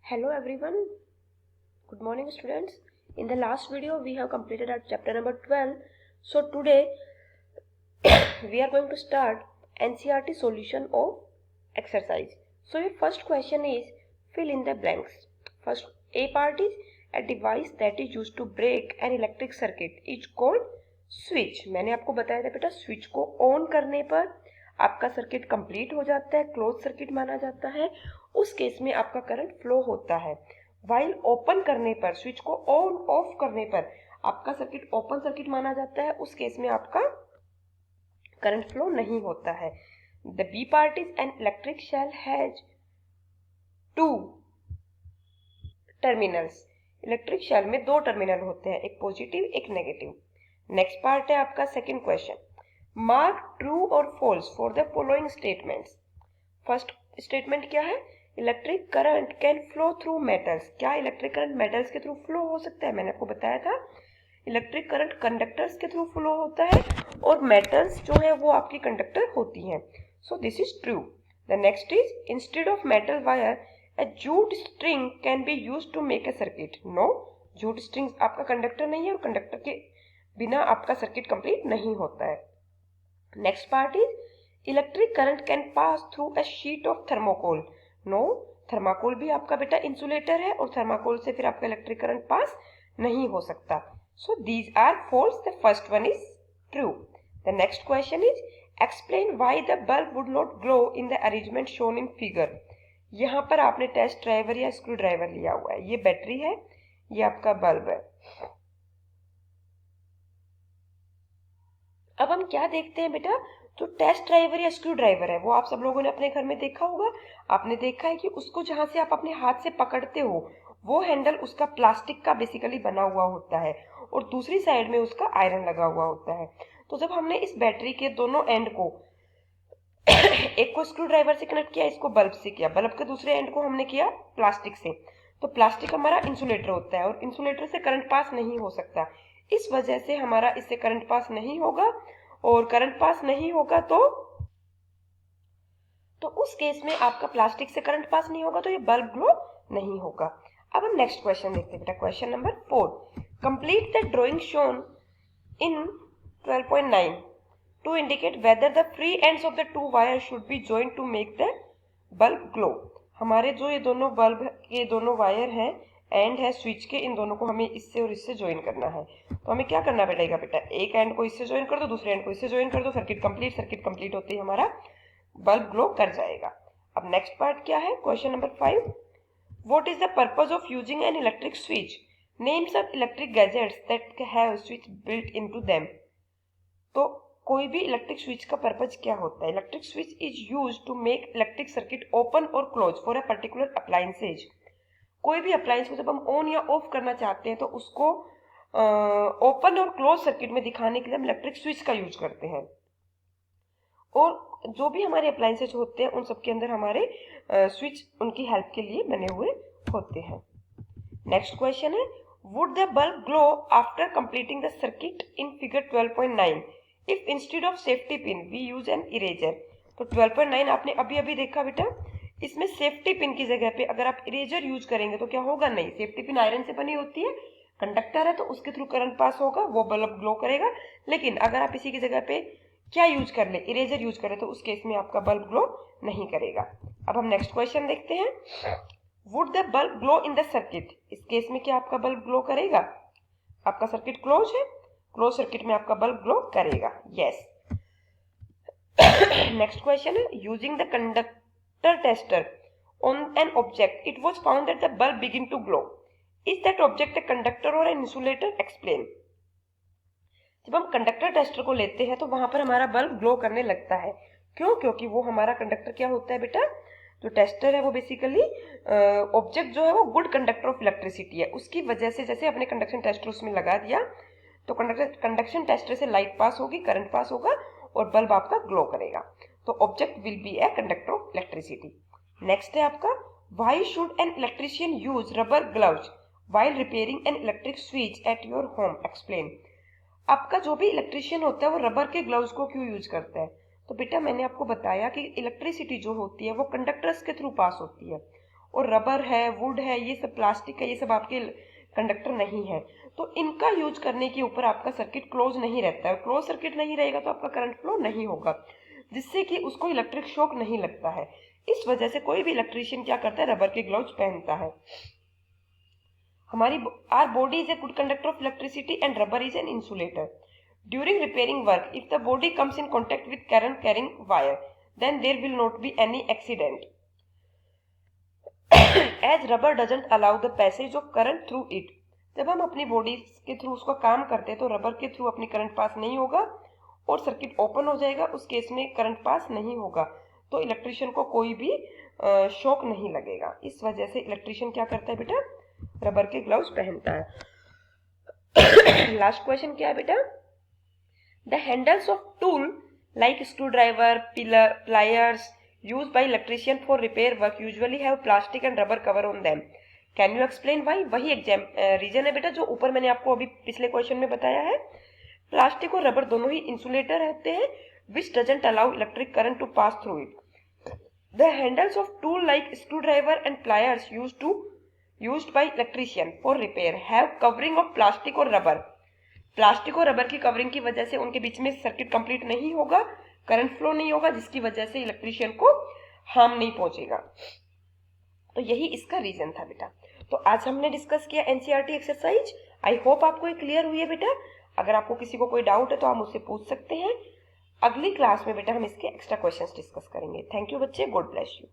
Hello everyone, good morning students. In the last video we have completed our chapter number 12. So today we are going to start NCERT solution of exercise. So your first question is fill in the blanks. First A part is a device that is used to break an electric circuit is called switch. मैंने आपको बताया था बेटा switch को on करने पर आपका circuit complete हो जाता है, क्लोज सर्किट माना जाता है, उस केस में आपका करंट फ्लो होता है। वाइल ओपन करने पर, स्विच को ऑन ऑफ करने पर आपका सर्किट ओपन सर्किट माना जाता है, उस केस में आपका करंट फ्लो नहीं होता है। The B part is an electric cell has two terminals. Electric cell में दो टर्मिनल होते हैं, एक पॉजिटिव एक नेगेटिव। नेक्स्ट पार्ट है आपका सेकंड क्वेश्चन, मार्क ट्रू और false for the following statements. First statement क्या है, electric current can flow through metals. क्या इलेक्ट्रिक करंट मेटल्स के थ्रू फ्लो हो सकता है? मैंने आपको बताया था इलेक्ट्रिक करंट कंडक्टर्स के थ्रू फ्लो होता है और मेटल्स जो है वो आपकी कंडक्टर होती हैं। So this is true. The next is instead of metal wire a jute string can be use to make a circuit. No, jute string आपका कंडक्टर नहीं है और कंडक्टर के बिना आपका सर्किट कंप्लीट नहीं होता है। Next part is electric current can pass through a sheet of thermocol. No, thermocol भी आपका बेटा इंसुलेटर है और थर्माकोल से फिर आपका इलेक्ट्रिक करंट पास नहीं हो सकता। So these are false, the first one is true. The next question is explain why the bulb would not glow in the arrangement shown in figure. यहाँ पर आपने टेस्ट ड्राइवर या screwdriver लिया हुआ है, ये बैटरी है, ये आपका बल्ब है। अब हम क्या देखते हैं बेटा, जो टेस्ट ड्राइवर या स्क्रू ड्राइवर है वो आप सब लोगों ने अपने घर में देखा होगा। आपने देखा है कि उसको जहां से आप अपने हाथ से पकड़ते हो वो हैंडल उसका प्लास्टिक का बेसिकली बना हुआ होता है और दूसरी साइड में उसका आयरन लगा हुआ होता है। तो जब हमने इस बैटरी के दोनों एंड को एक को स्क्रू ड्राइवर से कनेक्ट किया, इसको बल्ब से किया, बल्ब के दूसरे एंड को हमने किया प्लास्टिक से, तो प्लास्टिक हमारा इंसुलेटर होता है और इंसुलेटर से करंट पास नहीं हो सकता। इस वजह से हमारा इससे करंट पास नहीं होगा और करंट पास नहीं होगा तो उस केस में आपका प्लास्टिक से करंट पास नहीं होगा तो ये बल्ब ग्लो नहीं होगा। अब हम नेक्स्ट क्वेश्चन देखते हैं बेटा, question number 4, complete the drawing shown in 12.9 to indicate whether the free ends of the two wire should be joint to make the bulb glow. हमारे जो ये दोनों बल्ब के दोनों वायर हैं, एंड है स्विच के, इन दोनों को हमें इससे और इससे ज्वाइन करना है। तो हमें क्या करना पड़ेगा बेटा, एक एंड को इससे ज्वाइन कर दो, दूसरे एंड को इससे ज्वाइन कर दो, सर्किट कंप्लीट होते ही हमारा बल्ब ग्लो कर जाएगा। अब नेक्स्ट पार्ट क्या है, question number 5, what is the purpose of using an electric switch, name some electric gadgets that have switch built into them. तो कोई भी इलेक्ट्रिक स्विच का पर्पज क्या होता है? Electric switch is used to make electric circuit open और close for a particular appliances. कोई भी अप्लायंस को जब हम ऑन या ऑफ करना चाहते हैं तो उसको ओपन और क्लोज सर्किट में दिखाने के लिए हम इलेक्ट्रिक स्विच का यूज करते हैं। और जो भी हमारे अप्लायंसेज होते हैं उन सब के अंदर हमारे स्विच उनकी हेल्प के लिए बने हुए होते हैं। नेक्स्ट क्वेश्चन है, would the bulb glow after completing the circuit in figure 12.9 if instead of safety pin we use an eraser. तो 12.9 आपने अभी अभी देखा बेटा, इसमें सेफ्टी पिन की जगह पे अगर आप इरेजर यूज करेंगे तो क्या होगा? नहीं, सेफ्टी पिन आयरन से बनी होती है, कंडक्टर है तो उसके थ्रू करंट पास होगा, वो बल्ब ग्लो करेगा। लेकिन अगर आप इसी की जगह पे क्या यूज कर ले, इरेजर यूज करें, तो उस केस में आपका बल्ब ग्लो नहीं करेगा। अब हम नेक्स्ट क्वेश्चन देखते हैं, would the bulb glow in the circuit. इस केस में क्या आपका बल्ब ग्लो करेगा? आपका सर्किट क्लोज है, क्लोज सर्किट में आपका बल्ब ग्लो करेगा, यस। नेक्स्ट क्वेश्चन है, using the conductor tester on an object it was found that the bulb begin to glow, is that object a conductor or an insulator? explain। जब हम conductor tester को लेते हैं तो वहां पर हमारा बल्ब ग्लो करने लगता है, क्यों? क्योंकि वो हमारा कंडक्टर क्या होता है बेटा, जो टेस्टर है वो बेसिकली ऑब्जेक्ट जो है वो गुड कंडक्टर ऑफ इलेक्ट्रिसिटी है, उसकी वजह से जैसे अपने कंडक्शन टेस्टर उसमें लगा दिया तो कंडक्शन टेस्टर से लाइट पास होगी, करंट पास होगा और बल्ब आपका ग्लो करेगा। तो object will be a conductor of electricity. Next है आपका, why should an electrician use rubber gloves while repairing N electric switch at your home? Explain. आपका जो भी इलेक्ट्रिशियन होता है वो रबर के ग्लव्स को क्यों यूज करता है? तो बेटा मैंने आपको बताया कि इलेक्ट्रिसिटी जो होती है वो कंडक्टर्स के थ्रू पास होती है और रबर है, वुड है, ये सब प्लास्टिक है, ये सब आपके कंडक्टर नहीं है, तो इनका यूज करने के ऊपर आपका सर्किट क्लोज नहीं रहता है। क्लोज सर्किट नहीं रहेगा तो आपका करंट फ्लो नहीं होगा, जिससे कि उसको इलेक्ट्रिक शॉक नहीं लगता है। इस वजह से कोई भी इलेक्ट्रीशियन क्या करता है, रबर के ग्लव्स पहनता है। हमारी our body is a good conductor of electricity and rubber is an insulator. During repairing work, if the body comes in contact with current carrying wire, then there will not be any accident as rubber doesn't allow the passage of current through it। जब हम अपनी body के through उसका काम करते हैं तो rubber के थ्रू अपनी करंट पास नहीं होगा और सर्किट ओपन हो जाएगा, उस केस में करंट पास नहीं होगा, तो इलेक्ट्रिशियन को कोई भी शॉक नहीं लगेगा। इस वजह से इलेक्ट्रिशियन क्या करता है बेटा, रबर के ग्लव्स पहनता है। लास्ट क्वेश्चन क्या है बेटा, the handles of tool like screwdriver, pliers used by electrician for repair work usually have plastic and rubber cover on them। Can you explain why? वही रीजन है बेटा जो ऊपर मैंने आपको अभी पिछले क्वेश्चन में बताया है। प्लास्टिक और रबर दोनों ही इंसुलेटर रहते हैं which doesn't allow electric current to pass through it। The handles of tool like screwdriver and pliers used by electrician for repair have covering of plastic और rubber। प्लास्टिक और rubber की covering की वजह से उनके बीच में सर्किट कंप्लीट नहीं होगा, करंट फ्लो नहीं होगा, जिसकी वजह से इलेक्ट्रिशियन को हार्म नहीं पहुंचेगा। तो यही इसका रीजन था बेटा। तो आज हमने डिस्कस किया एनसीईआरटी एक्सरसाइज। आई होप आपको ये क्लियर हुई है बेटा। अगर आपको किसी को कोई डाउट है तो आप मुझसे पूछ सकते हैं। अगली क्लास में बेटा हम इसके एक्स्ट्रा क्वेश्चंस डिस्कस करेंगे। थैंक यू बच्चे, गॉड ब्लेस यू।